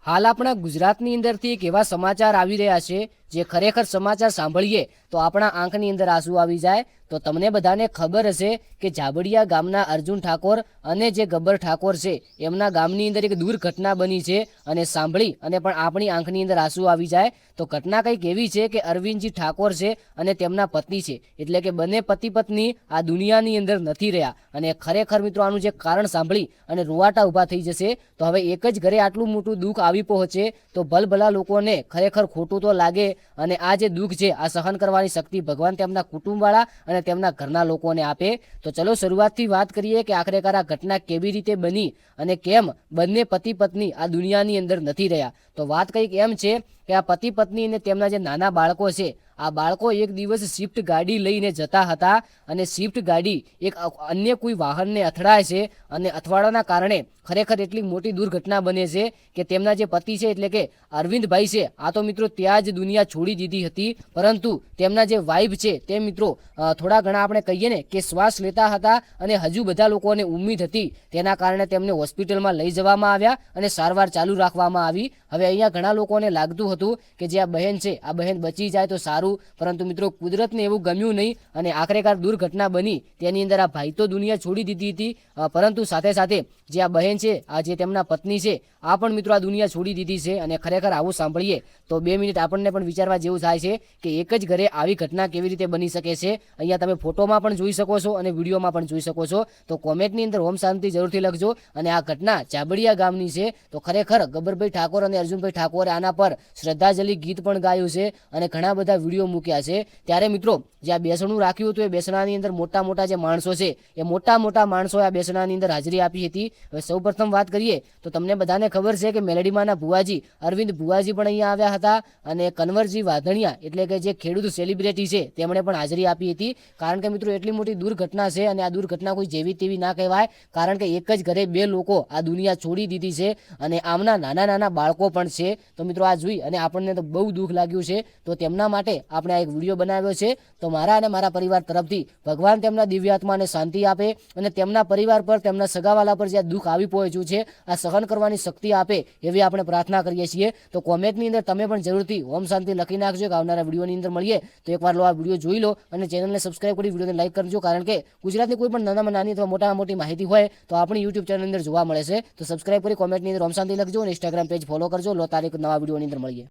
હાલ આપણા ગુજરાતની અંદરથી એક એવા સમાચાર આવી રહ્યા છે જે ખરેખર સમાચાર સાંભળીએ તો આપણા આંખની અંદર આંસુ આવી જાય। તો તમને બધાને ખબર હશે કે જાબડિયા ગામના અર્જુન ઠાકોર અને જે ગબ્બર ઠાકોર છે એમના ગામની અંદર એક દુર્ઘટના બની છે અને સાંભળી અને પણ આપણી આંખની અંદર આંસુ આવી જાય। તો ઘટના કંઈક એવી છે કે અરવિંદજી ઠાકોર છે અને તેમના પત્ની છે, એટલે કે બંને પતિ પત્ની આ દુનિયાની અંદર નથી રહ્યા। અને ખરેખર મિત્રો આનું જે કારણ સાંભળી અને રૂવાટા ઊભા થઈ જશે। તો હવે એક જ ઘરે આટલું મોટું દુઃખ આવી પહોંચે તો ભલભલા લોકોને ખરેખર ખોટું તો લાગે અને આ જે દુઃખ છે આ સહન કરવાની શક્તિ ભગવાન તેમના કુટુંબવાળા અને તેમના ઘરના લોકોને આપે। તો ચલો શરૂઆતથી વાત કરીએ કે આખરેકાર આ ઘટના કેવી રીતે બની અને કેમ બંને પતિ પત્ની આ દુનિયાની અંદર નથી રહ્યા। તો વાત કંઈક એમ છે કે આ પતિ પત્ની અને તેમના જે નાના બાળકો છે આ બાળકો એક દિવસ સ્વિફ્ટ ગાડી લઈને જતા હતા અને સ્વિફ્ટ ગાડી એક અન્ય કોઈ વાહનને અથડાય છે અને અથડાવાના કારણે ખરેખર એટલી મોટી દુર્ઘટના બને છે કે તેમના જે પતિ છે એટલે કે અરવિંદભાઈ છે આ તો મિત્રો ત્યાં જ દુનિયા છોડી દીધી હતી, પરંતુ તેમના જે વાઇફ છે તે મિત્રો થોડા ઘણા આપણે કહીએ ને કે શ્વાસ લેતા હતા અને હજુ બધા લોકોને ઉમ્મીદ હતી, તેના કારણે તેમને હોસ્પિટલમાં લઈ જવામાં આવ્યા અને સારવાર ચાલુ રાખવામાં આવી। હવે અહીંયા ઘણા લોકોને લાગતું હતું કે જે આ બહેન છે આ બહેન બચી જાય તો સારું, પરંતુ મિત્રો કુદરતને એવું ગમ્યું નહીં અને આખરેકાર દુર્ઘટના બની તેની અંદર આ ભાઈ તો દુનિયા છોડી દીધી હતી, પરંતુ સાથે સાથે જે આ બહેન છે આ જે તેમના પત્ની છે આ પણ મિત્રો આ દુનિયા છોડી દીધી છે। અને ખરેખર આવું સાંભળીએ તો 2 મિનિટ આપણને પણ વિચારવા જેવું થાય છે કે એક જ ઘરે આવી ઘટના કેવી રીતે બની શકે છે। અહીંયા તમે ફોટોમાં પણ જોઈ શકો છો અને વિડીયોમાં પણ જોઈ શકો છો। તો કોમેન્ટની અંદર ઓમ શાંતિ જરૂરથી લખજો। અને આ ઘટના જાબડિયા ગામની છે। તો ખરેખર ગબ્બરભાઈ ઠાકોર અને અર્જુનભાઈ ઠાકોરે આના પર શ્રદ્ધાંજલિ ગીત પણ ગાયું છે અને ઘણા બધા વિડીયો મૂક્યા છે। ત્યારે મિત્રો જે આ બેસણું રાખ્યું હતું એ બેસણાની અંદર મોટા મોટા જે માણસો છે એ મોટા મોટા માણસો આ બેસણાની અંદર હાજરી આપી હતી। હવે સૌપ્રથમ વાત કરીએ તો તમને બધાને ખબર છે કે મેલડીમાંના ભુવાજી અરવિંદ ભુવાજી પણ અહીંયા આવ્યા હતા અને કન્વરજી વાધણિયા એટલે કે જે ખેડૂત સેલિબ્રિટી છે તેમણે પણ હાજરી આપી હતી। કારણ કે મિત્રો એટલી મોટી દુર્ઘટના છે અને આ દુર્ઘટના કોઈ જેવી તેવી ના કહેવાય, કારણ કે એક જ ઘરે 2 લોકો આ દુનિયા છોડી દીધી છે અને આમના નાના નાના બાળકો પણ છે। તો મિત્રો આ જોઈ અને આપણને તો બહુ દુઃખ લાગ્યું છે। તો તેમના માટે આપણે આ એક વિડીયો બનાવ્યો છે। તો મારા અને મારા પરિવાર તરફથી ભગવાન તેમના દિવ્ય આત્માને શાંતિ આપે અને તેમના પરિવાર પર તેમના સગાવાલા પર જે દુઃખ આવી પહોંચ્યું છે આ સહન કરવાની શક્તિ આપે એવી આપણે પ્રાર્થના કરીએ છીએ। તો કોમેન્ટની અંદર તમે પણ જરૂરથી ઓમ શાંતિ લખી નાખજો કે આવનારા વિડીયોની અંદર મળીએ તો એકવાર લો આ વિડીયો જોઈ લો અને ચેનલને સબસ્ક્રાઇબ કરી વિડીયોને લાઈક કરજો, કારણ કે ગુજરાતની કોઈ પણ નાનામાં નાની અથવા મોટામાં મોટી માહિતી હોય તો આપણી યુટ્યુબ ચેનલની અંદર જોવા મળે છે। તો સબસ્ક્રાઇબ કરી કોમેન્ટની અંદર ઓમ શાંતિ લખજો અને ઇન્સ્ટાગ્રામ પેજ ફોલો કરજો। લો તારીખ નવા વિડીયોની અંદર મળીએ।